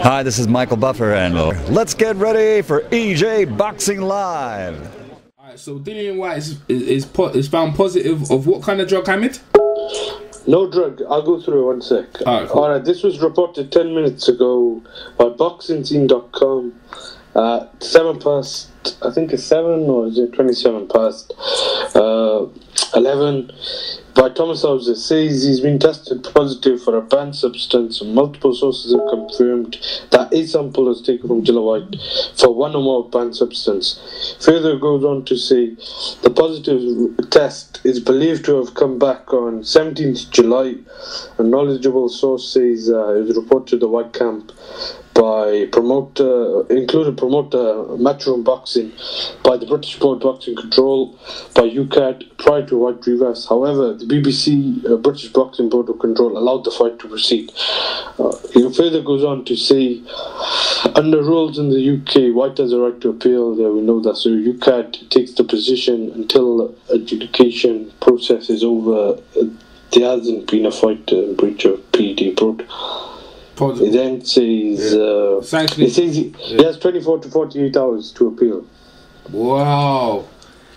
Hi, this is Michael Buffer, and let's get ready for EJ Boxing Live. Alright, so Dillian Whyte is found positive of what kind of drug, Hamid? No drug. I'll go through it one sec. Alright, cool. Alright, this was reported 10 minutes ago by boxingscene.com. 7 past, I think it's 7 or is it 27 past 11. By Thomas Hauser says he's been tested positive for a banned substance, and multiple sources have confirmed that a sample was taken from Dillian Whyte for one or more banned substance. Further goes on to say the positive test is believed to have come back on 17th July. A knowledgeable source says it was reported to the White camp by included promoter Matchroom Boxing, by the British Board Boxing Control, by UCAD prior to White Rivas. However, the BBC British Boxing Board of Control allowed the fight to proceed. He further goes on to say, under rules in the UK, White has a right to appeal. We know that, so UCAD takes the position until adjudication process is over. There hasn't been a fight in breach of PED protocol. It then says, it says he has 24 to 48 hours to appeal. Wow.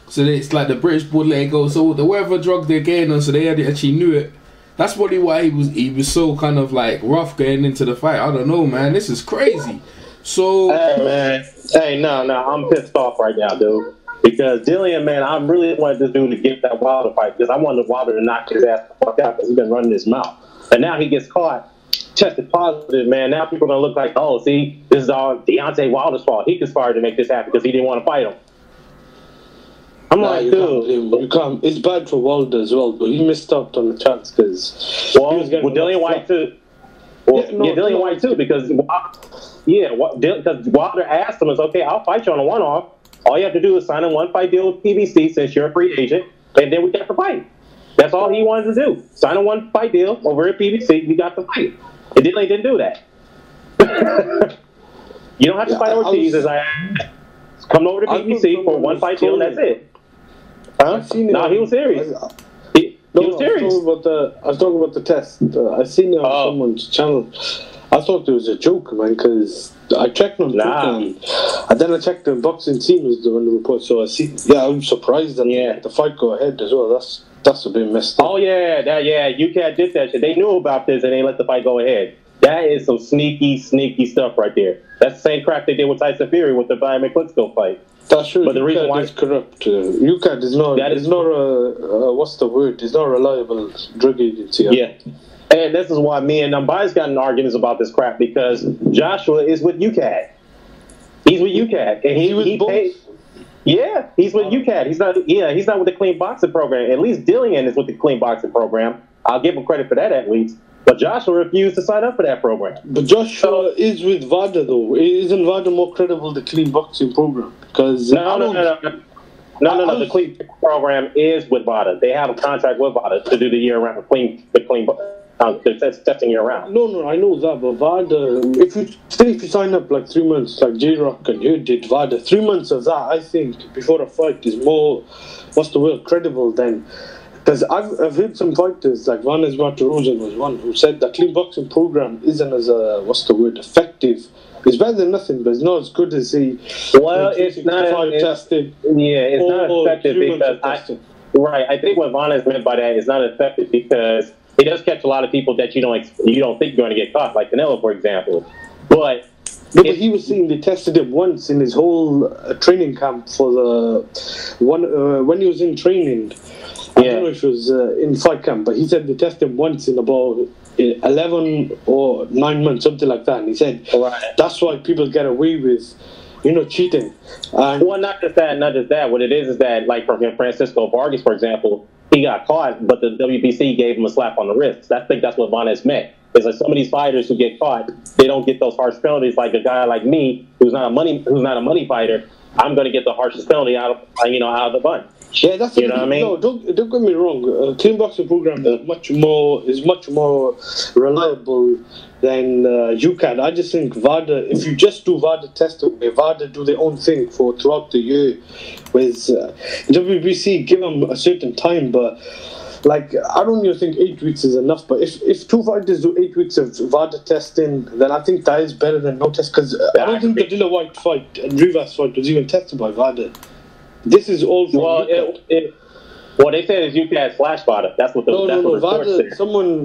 So it's like the British board let it go. So the whatever drug they're getting on, so they actually knew it. That's probably why he was so kind of like rough getting into the fight. I don't know, man. This is crazy. So hey man, no, I'm pissed off right now, dude. Because Dillian, man, I really wanted this dude to get that Wilder fight because I wanted Wilder to knock his ass the fuck out because he's been running his mouth. And now he gets caught, tested positive, man. Now people are going to look like, oh, see, this is all Deontay Wilder's fault. He conspired to make this happen because he didn't want to fight him. I'm like, dude. You can't. It's bad for Wilder as well, but he missed out on the chance because... Well, Dillian Whyte too. Well, yeah, Dillian Whyte too because... because Wilder asked him, okay, I'll fight you on a one-off. All you have to do is sign a one-fight deal with PBC since you're a free agent, and then we got the fight. That's all he wanted to do. Sign a one-fight deal over at PBC, we got the fight. And Dillian didn't do that. You don't have to fight Ortiz, as I come over to PBC for a one-fight deal, and that's it. Huh? No, he was serious. He was serious. I was talking about the test. I seen it on someone's channel. I thought it was a joke, man, because I checked on Twitter, and then I checked the boxing scene was the one to report. So I see, I'm surprised that the fight go ahead as well. That's a bit messed up. Oh yeah, UCAD did that shit. They knew about this and they let the fight go ahead. That is some sneaky stuff right there. That's the same crap they did with Tyson Fury with the Brian McCliskell fight. That's true. But the reason why it's corrupt. UCAD is not. It's not a what's the word? It's not a reliable drug agency. Yeah. And this is why me and Numbias got in arguments about this crap because Joshua is with UCAD. He's with UCAD, and he paid. Yeah, he's with UCAD. He's not with the Clean Boxing Program. At least Dillian is with the Clean Boxing Program. I'll give him credit for that at least. But Joshua refused to sign up for that program. But Joshua is with VADA though. Isn't VADA more credible than the Clean Boxing Program? Because No. The Clean Program is with VADA. They have a contract with VADA to do the year-round testing year-round. No, I know that, but VADA, if you sign up like 3 months, like J-Rock and you did VADA, 3 months of that, I think, before a fight is more, credible than... Because I've heard some fighters, like Vanes Martirosyan was one, who said the Clean Boxing Program isn't as, effective. It's better than nothing, but it's not as good as the... Well, it's not... tested. Yeah, it's not effective because... I think what Vanes meant by that is not effective because... He does catch a lot of people that you don't think you're going to get caught, like Canelo, for example. But he was saying they tested him once in his whole training camp for the one when he was in training. I don't know if it was in fight camp, but he said they tested him once in about 11 or 9 months, something like that. And he said that's why people get away with, cheating. Well, not just that. What it is that, like from Francisco Vargas, for example. He got caught, but the WBC gave him a slap on the wrist. I think that's what Vanes meant. It's like some of these fighters who get caught, they don't get those harsh penalties. Like a guy like me, who's not a money fighter, I'm going to get the harshest penalty out of the bunch. Yeah, that's what I mean. No, don't get me wrong. Clean Boxing Program is much more reliable than UCAD. I just think VADA. If you just do VADA testing, VADA do their own thing throughout the year. With WBC, give them a certain time, but like, I don't even think 8 weeks is enough. But if two fighters do 8 weeks of VADA testing, then I think that is better than no test. Because I don't think the Dillian Whyte fight and Rivas fight was even tested by VADA. This is all from what they said is you had slash VADA. That's what the VADA.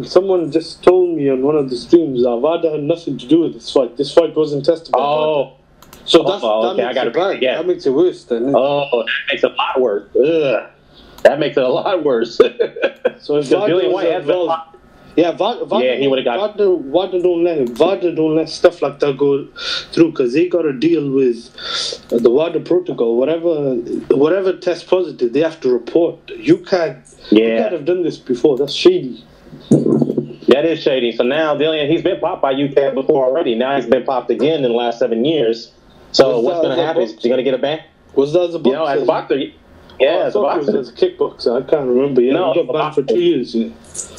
Someone just told me on one of the streams that VADA had nothing to do with this fight. This fight wasn't tested by VADA. So that makes it worse then. Oh, that makes it a lot worse. Ugh. That makes it a lot worse. So if Dillian Whyte has VADA, he would have got. VADA don't let stuff like that go through because they got to deal with the VADA protocol. Whatever test positive, they have to report. You can't have done this before. That's shady. That is shady. So now Dillian, he's been popped by UK before already. Now he's been popped again in the last 7 years. So what's going to happen? Is he going to get a ban? Was that as a boxer? You know, as a boxer. Yeah, as a boxer. As a kickboxer, I can't remember. Yeah, he got banned for 2 years.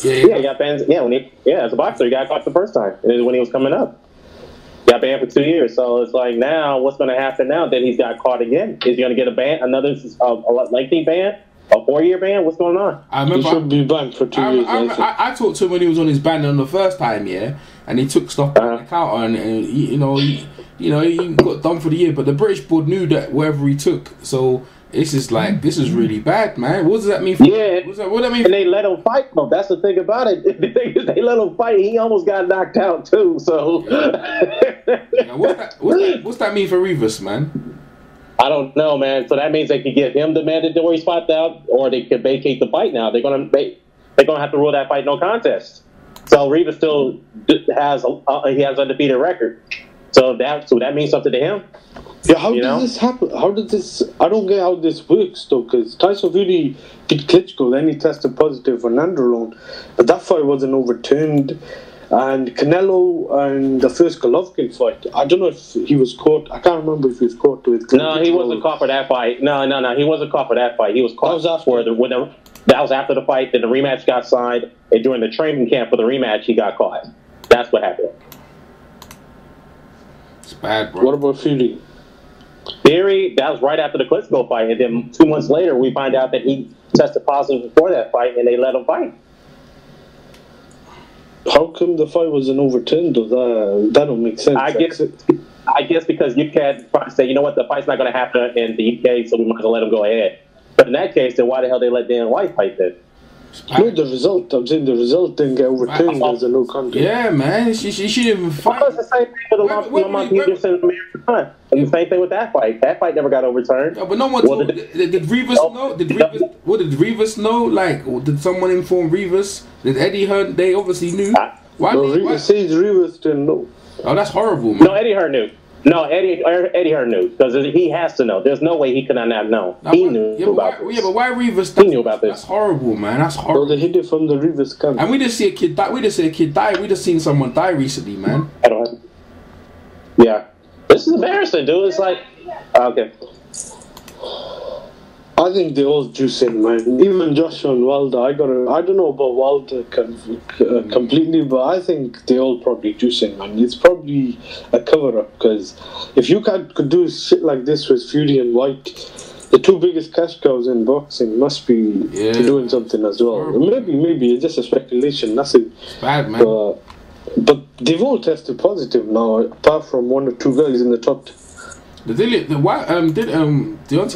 Yeah, he got banned. Yeah, as a boxer, he got caught the first time. It was when he was coming up. Got banned for 2 years. So it's like now, what's going to happen now that he's got caught again? Is he going to get a ban? Another lengthy ban? A 4-year ban? What's going on? I remember he should be banned for 2 years. I talked to him when he was on his ban on the first time, and he took stuff on the counter, and he got done for the year. But the British board knew that wherever he took, so this is really bad, man. What does that mean? What does that mean? And they let him fight though. That's the thing about it. The thing is, they let him fight. He almost got knocked out too. So what's that mean for Rivas, man? I don't know, man. So that means they could give him the mandatory spot out, or they could vacate the fight. Now they're gonna have to rule that fight no contest. So Rivas still has undefeated record. So that means something to him. Yeah, how does this happen? How did this? I don't get how this works though. Because Tyson Fury beat Klitschko, then he tested positive for Nandrolone, but that fight wasn't overturned. And Canelo and the first Golovkin fight, I don't know if he was caught. I can't remember if he was caught with. No, he wasn't caught for that fight. No, he wasn't caught for that fight. He was caught that was after the fight. Then the rematch got signed, and during the training camp for the rematch, he got caught. That's what happened. It's bad, bro. What about Fury? Fury, that was right after the Klitschko fight, and then 2 months later, we find out that he tested positive before that fight, and they let him fight. How come the fight wasn't overturned though? That don't make sense. I guess because you can't say, you know what, the fight's not going to happen in the UK, so we might as well let him go ahead. But in that case, then why the hell they let Dillian Whyte fight then? No, the result. I'm saying the result didn't get overturned as a no contest. Yeah, man. She shouldn't even fight. Well, it's the same thing with Lamont Peterson and American Hunt. And the same thing with that fight. That fight never got overturned. No, but no one told. Did Rivas know? Did Rivas know? Like, did someone inform Rivas? Did Eddie Hearn? They obviously knew. Rivas says Rivas didn't know. Oh, that's horrible, man. No, Eddie Hearn knew. No, Eddie Hearn knew because he has to know. There's no way he could not have known. He knew about this. Yeah, but why Rivas? He knew about this. That's horrible, man. That's horrible. Well, they hid it from the Rivas camp. And we just see a kid die. We just seen someone die recently, man. Yeah, this is embarrassing, dude. It's like, okay. I think they all juicing, man. Even Joshua and Wilder. I don't know about Wilder completely, but I think they all probably juicing, man. It's probably a cover up because if you could do shit like this with Fury and Whyte, the two biggest cash cows in boxing must be doing something as well. Maybe it's just a speculation. Nothing. It's bad, man. But they've all tested positive now, apart from 1 or 2 guys in the top. Deontay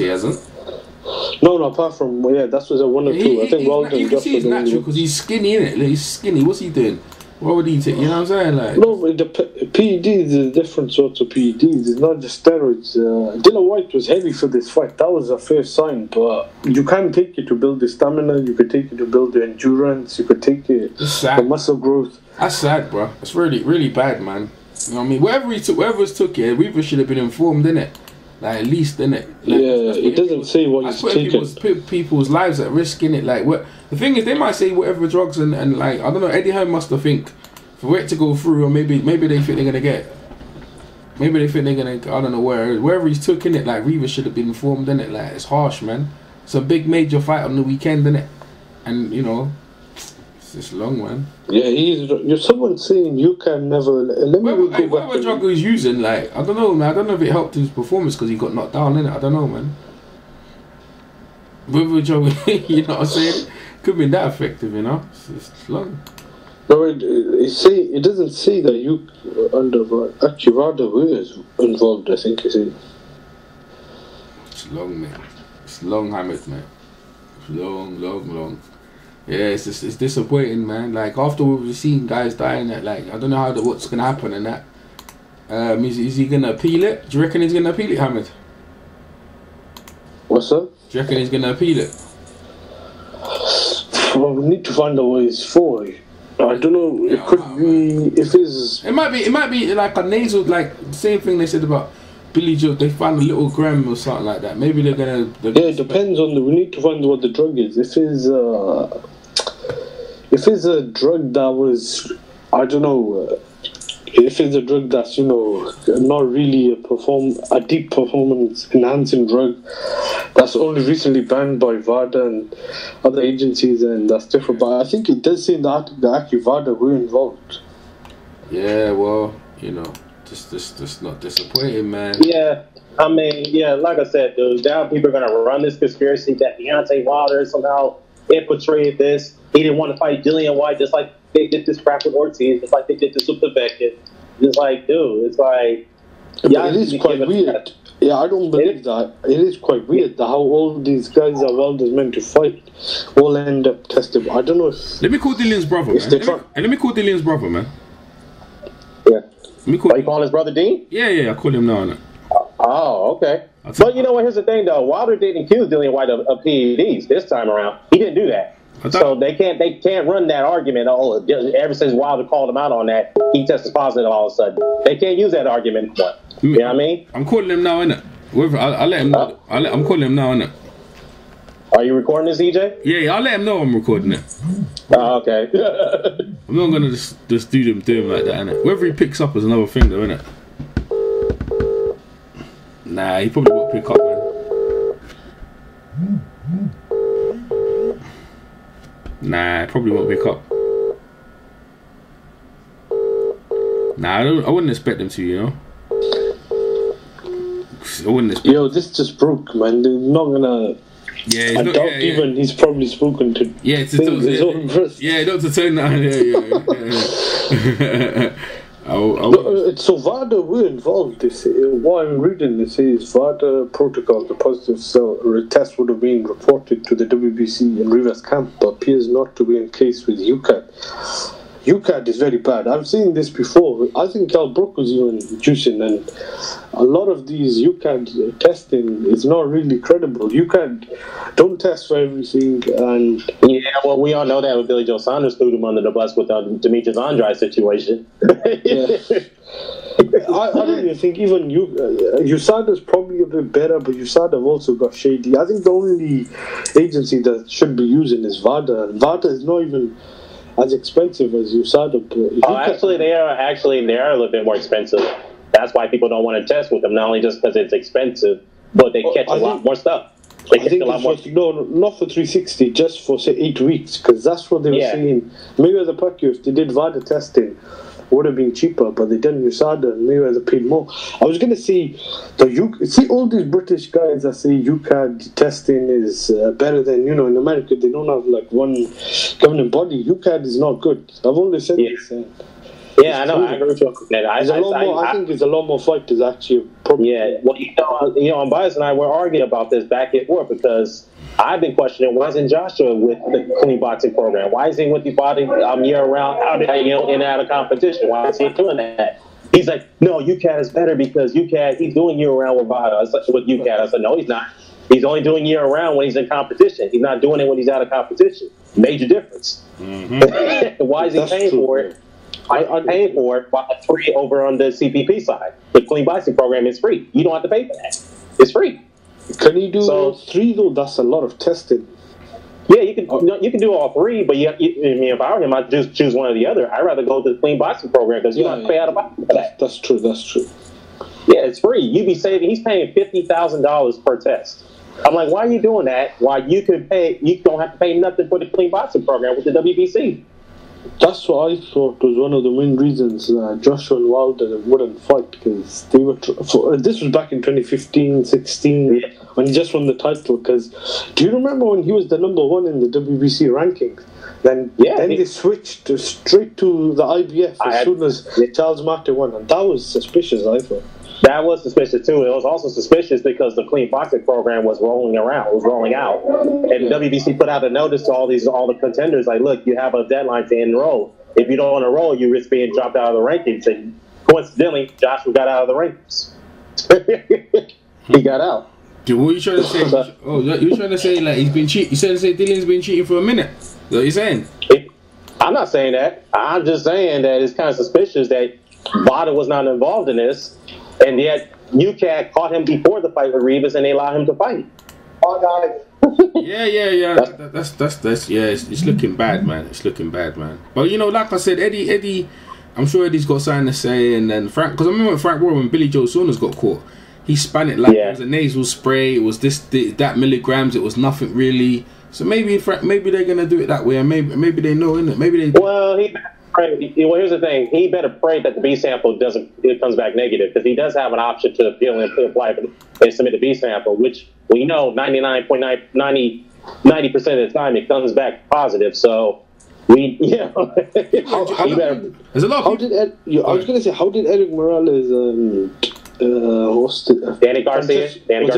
hasn't. No, apart from that was a 1 or 2. I think Wilder. You can see it's natural because he's skinny, innit? Like, he's skinny. What's he doing? What would he take? You know what I'm saying? Like, no, but the PEDs are different sorts of PEDs. It's not just steroids. Dillian Whyte was heavy for this fight. That was a fair sign. But you can take it to build the stamina. You could take it to build the endurance. You could take it for muscle growth. That's sad, bro. It's really, really bad, man. You know what I mean? Whoever's took it, Rivas should have been informed, innit? Like, at least, innit? Like, it doesn't say what he's taking. People's lives at risk, innit? Like, the thing is, they might say whatever drugs and like, I don't know, Eddie Hearn must have think for it to go through, or maybe they think they're gonna get. Maybe they think they're gonna, I don't know wherever he's took, innit? Like, Rivas should have been informed, innit? Like, it's harsh, man. It's a big major fight on the weekend, innit? And, you know, it's just long, man. Yeah, you're someone saying you can never. Let me go back. Whatever drug he's using, like, I don't know, man. I don't know if it helped his performance because he got knocked down, innit? I don't know, man. Whatever drug, you know what I'm saying? Could be that effective, you know. It's long. No, it doesn't say that you under actually Vada is involved. I think you see. It's long, man. It's long, Hamid, man. It's long. Yeah, it's disappointing, man. Like after we've seen guys dying, that like I don't know what's gonna happen and that. Is he gonna appeal it? Do you reckon he's gonna appeal it, Hamid? What's that? Do you reckon he's gonna appeal it? Well, we need to find out what it's for. I don't know. It could be if it's. It might be like a nasal, like same thing they said about Billy Joe. They found a little gram or something like that. Maybe they're gonna. Yeah, it depends on the. We need to find what the drug is. If it's a drug that was, I don't know. If it's a drug that's not really a deep performance enhancing drug, that's only recently banned by VADA and other agencies, and that's different. But I think it does say in the article that actually VADA were involved. Yeah, well, just not disappointing, man. Yeah, I mean, yeah, like I said, dude, now people are gonna run this conspiracy that Deontay Wilder somehow infiltrated this. He didn't want to fight Dillian Whyte, just like they did this crap with Ortiz, just like they did this with Beckett. It's like, dude, it's like... Yeah, it is quite weird. Yeah, I don't believe that. It is quite weird that how all these guys that Wilder's meant to fight all end up tested. I don't know if... Let me call Dillian's brother, man. Let me call Dillian's brother, man. Yeah. Are you calling his brother Dean? Yeah, I call him now, innit? Oh, okay. But you know what? Here's the thing, though. Wilder didn't accuse Dillian Whyte of PEDs this time around. He didn't do that. So they can't run that argument. Oh, ever since Wilder called him out on that, he tested positive all of a sudden. They can't use that argument. You know what I mean? I'm calling him now, innit? I'll let him know. I'm calling him now, innit? Are you recording this, EJ? Yeah, I'll let him know I'm recording it. Oh, okay. I'm not gonna just do him like that, innit? Whether he picks up is another thing, though, innit? Nah, he probably won't pick up, man. Nah, probably won't pick up. Nah, I wouldn't expect them to, you know. I wouldn't expect. Yo, this just broke, man. They're not gonna. Yeah, I doubt even he's probably spoken to. Yeah, Dr. Turner. Yeah. So VADA were involved. They say, what I'm reading, they say is VADA protocol. The positive cell test would have been reported to the WBC in Rivas camp, but appears not to be the case with UCAD. UCAD is very bad. I've seen this before. I think Cal Brook was even juicing, and a lot of these UCAD testing is not really credible. UCAD don't test for everything, and yeah, well, we all know that with Billy Joe Saunders threw him under the bus with the Demetrius Andrade situation. Yeah. I don't even think even USADA's probably a bit better, but USADA have also got shady. I think the only agency that should be using is VADA, and VADA is not even as expensive as USADA. Actually, they are a little bit more expensive. That's why people don't want to test with them. Not only just because it's expensive, but they catch a lot more stuff. They catch a lot more. No, not for 360, just for say 8 weeks, because that's what they were saying. Mayweather Pacquiao, if they did VADA testing, would have been cheaper, but they didn't. USADA and Mayweather paid more. I was going to say, see all these British guys that say UCAD testing is better than, in America, they don't have like one governing body. UCAD is not good. I've only said this. Yeah, I know. I agree with you. I think there's a lot more fighters actually. Probably. Yeah, well, Bias and I were arguing about this back and forth because I've been questioning why isn't Joshua with the clean boxing program? Why is he with the body year round out in and out of competition? Why is he doing that? He's like, no, UCAD is better because UCAD he's doing year round with UCAD. I said, no, he's not. He's only doing year round when he's in competition. He's not doing it when he's out of competition. Major difference. Mm-hmm. Why is he paying for it? I'm paying for it while it's free over on the CPP side. The clean boxing program is free. You don't have to pay for that. It's free. Can you do all three though? That's a lot of testing. Yeah, you can do all three, but if I were him, I'd just choose one or the other. I'd rather go to the clean boxing program because you don't have to pay out of pocket for that. That's true. Yeah, it's free. You'd be saving. He's paying $50,000 per test. I'm like, why are you doing that? Why you don't have to pay nothing for the clean boxing program with the WBC? That's what I thought was one of the main reasons Joshua and Wilder wouldn't fight, because they were. This was back in 2015, 16, when he just won the title. Because do you remember when he was the number one in the WBC rankings? Then they switched straight to the IBF as soon as Charles Martin won, and that was suspicious, I thought. That was suspicious too. It was also suspicious because the clean boxing program was rolling out, and WBC put out a notice to all the contenders, like, look, you have a deadline to enroll. If you don't want to roll, you risk being dropped out of the rankings. And coincidentally, Joshua got out of the rankings. He got out. Dude, what are you trying to say? You're trying to say like he's been cheating? You said Dillian's been cheating for a minute. Is that what you're saying? I'm not saying that. I'm just saying that it's kind of suspicious that Vada was not involved in this. And yet, UCAD caught him before the fight with Rivas, and they allowed him to fight. Yeah. It's looking bad, man. It's looking bad, man. But like I said, Eddie, I'm sure Eddie's got something to say. And then Frank, because I remember Frank Warren when Billy Joe Saunders got caught, he span it like it was a nasal spray. It was that milligrams. It was nothing really. So maybe they're gonna do it that way, and maybe they know, innit? Maybe they. Well, here's the thing. He better pray that the B sample comes back negative, because he does have an option to appeal and apply and submit a B sample, which we know 90% of the time it comes back positive. So there's a lot. How did Eric Morales host it? Danny Garcia?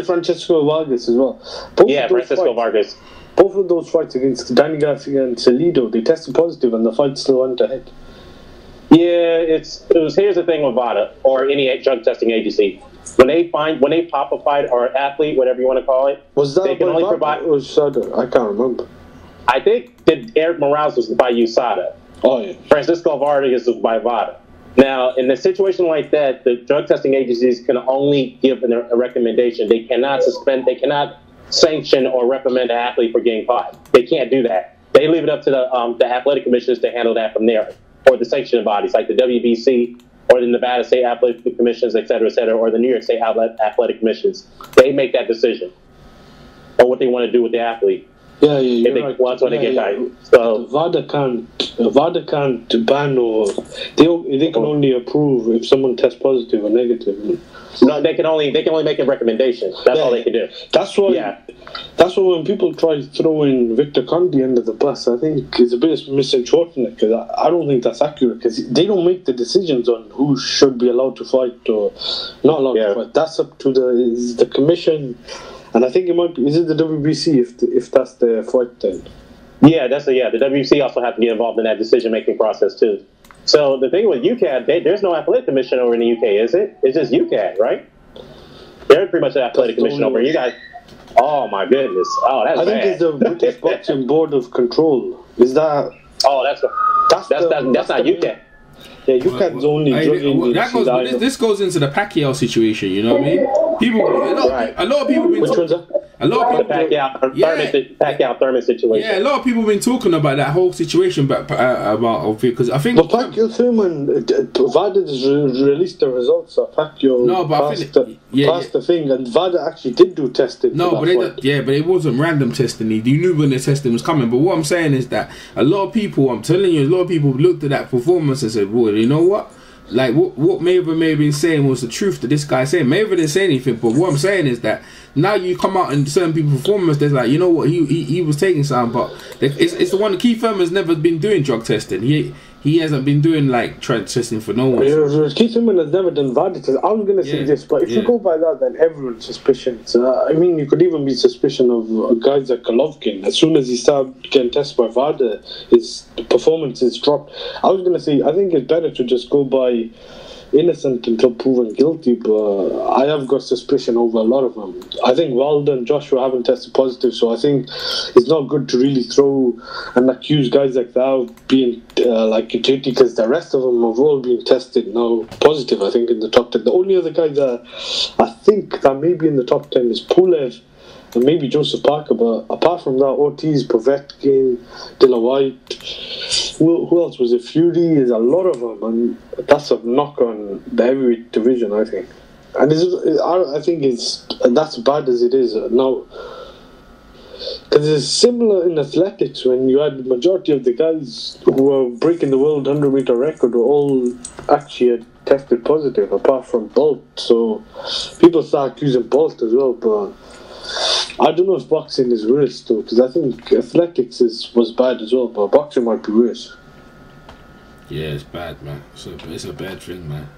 Francesco Vargas as well? Francisco Vargas. Both of those fights against Danny Garcia and Salido, they tested positive, and the fight still went ahead. Yeah, here's the thing with VADA or any drug testing agency. When they pop a fight or athlete, whatever you want to call it, they can only provide. Or Sada? I can't remember. I think that Eric Morales was by USADA. Oh yeah. Francisco Vargas was by VADA. Now, in a situation like that, the drug testing agencies can only give a recommendation. They cannot suspend. They cannot sanction or reprimand an athlete for getting caught. They can't do that. They leave it up to the athletic commissioners to handle that from there, or the sanctioning bodies like the WBC or the Nevada State Athletic Commissions, et cetera, or the New York State Athletic Commissions. They make that decision on what they want to do with the athlete. If they want to get caught. So VADA can't ban, or they can only approve if someone tests positive or negative. No, they can only make a recommendation. That's all they can do. That's why when people try to throw in Victor Conde under the bus, I think it's a bit misinterpreted, because I don't think that's accurate, because they don't make the decisions on who should be allowed to fight or not allowed to fight. That's up to the commission, and I think it might be. Is it the WBC if that's the fight then? Yeah, the WBC also have to get involved in that decision-making process too. So the thing with UCAD, there's no athletic commission over in the UK, is it? It's just UCAD, right? They're pretty much an athletic commission over. You guys, oh my goodness, that's bad. I think it's the British Boxing Board of Control. Is that? Oh, that's not UCAD. Yeah, UCAD's only. This goes into the Pacquiao situation. You know what I mean? A lot of people. Which one's that? A lot of people. Pacquiao Thurman situation. Yeah, a lot of people have been talking about that whole situation, about because I think. But Pacquiao Thurman, VADA released the results of Pacquiao. No, but passed the thing, and VADA actually did do testing. No, but it wasn't random testing. You knew when the testing was coming. But what I'm saying is that a lot of people, I'm telling you, a lot of people looked at that performance and said, "Well, you know what? Like what Mayweather may have been saying was the truth that this guy saying." Mayweather didn't say anything, but what I'm saying is that now you come out and certain people's performance, there's like, you know what, he was taking something, but it's the one. Keith Thurman's never been doing drug testing. He hasn't been doing like drug testing for no one. Keith Thurman has never done VADA testing. I was gonna say this, but if you go by that, then everyone's suspicious. I mean, you could even be suspicion of guys like Golovkin. As soon as he started getting tested by VADA, his performance is dropped. I was gonna say, I think it's better to just go by innocent until proven guilty, but I have got suspicion over a lot of them. I think Wilder and Joshua haven't tested positive, so I think it's not good to really throw and accuse guys like that of being like guilty, because the rest of them have all been tested now positive. I think in the top 10, the only other guy that I think that may be in the top 10 is Pulev and maybe Joseph Parker, but apart from that, Ortiz, Povetkin, Dillian Whyte, who else was it? Fury, is a lot of them, and that's a knock on the heavyweight division, I think. And I think that's bad as it is now. Because it's similar in athletics when you had the majority of the guys who were breaking the world 100-meter record were all actually had tested positive, apart from Bolt. So people start accusing Bolt as well, but I don't know if boxing is worse though, because I think athletics was bad as well, but boxing might be worse. Yeah, it's bad, man. It's a bad thing, man.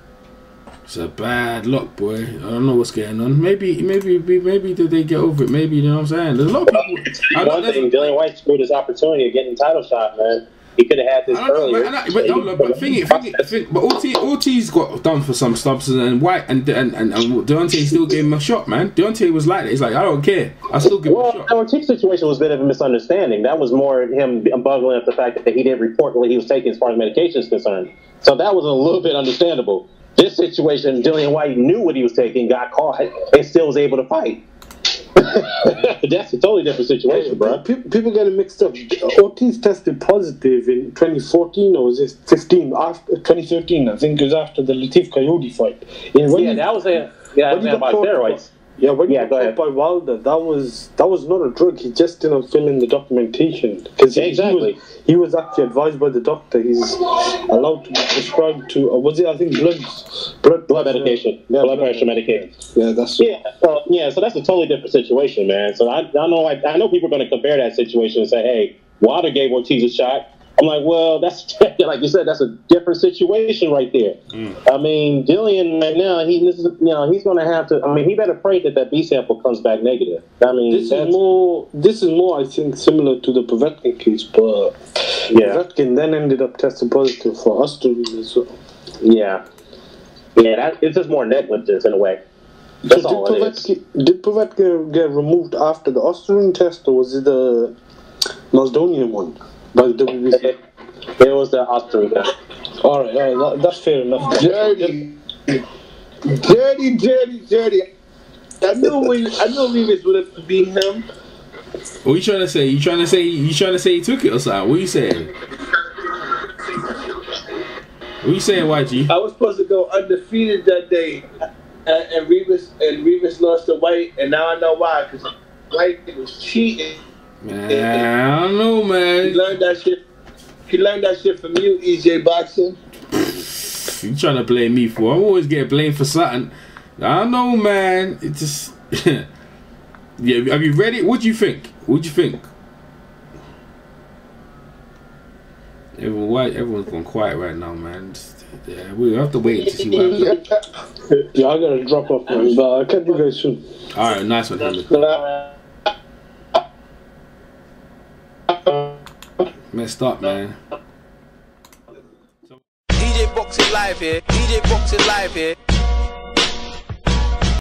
It's a bad luck, boy. I don't know what's going on. Maybe did they get over it? Maybe, you know what I'm saying? There's a lot of people. One thing, Dillian Whyte screwed his opportunity of getting title shot, man. He could have had this earlier. But Ortiz got done for some stumps, and White and Deontay still gave him a shot, man. Deontay was like that. He's like, I don't care. I still give him a shot. The Ortiz situation was a bit of a misunderstanding. That was more him buggling up the fact that he didn't report what he was taking as far as medication is concerned. So that was a little bit understandable. This situation, Dillian Whyte knew what he was taking, got caught, and still was able to fight. That's a totally different situation, bro. People get it mixed up. Ortiz tested positive in 2014, or was it 15? After 2013, I think it was after the Latif Coyote fight. That was about steroids. When he got caught by Wilder, that was not a drug. He just didn't fill in the documentation because he was actually advised by the doctor. He's allowed to be prescribed to I think blood medication, blood pressure medication. Yeah, that's so that's a totally different situation, man. So I know people are going to compare that situation and say, hey, Wilder gave Ortiz a shot. I'm like, well, that's like you said, that's a different situation right there. I mean, Dillian right now, he's going to have to. I mean, he better pray that B sample comes back negative. I mean, this is more, I think, similar to the Povetkin case, but Povetkin then ended up testing positive for Osterweiss as well. Yeah, it's just more negligence in a way. That's all it is. Did Povetkin get removed after the Osterweiss test, or was it the Maldonian one? By the WBC? It was the Austrian. Alright, that's fair enough. Dirty. I know Rivas would have beat him. What you trying to say? You trying to say he took it or something? What you saying? What you saying, YG? I was supposed to go undefeated that day, and Rivas lost to White, and now I know why, because White was cheating. Man, I don't know, man. He learned that shit from you, EJ Boxing. You trying to blame me for? I'm always getting blamed for something. I don't know, man. It just yeah. Have you read it? What do you think? Everyone's gone quiet right now, man. We have to wait to see what happens. Yeah, I gotta drop off, man. But I'll catch you guys soon. All right, nice one, Henry. Messed up, man. DJ Boxing live here.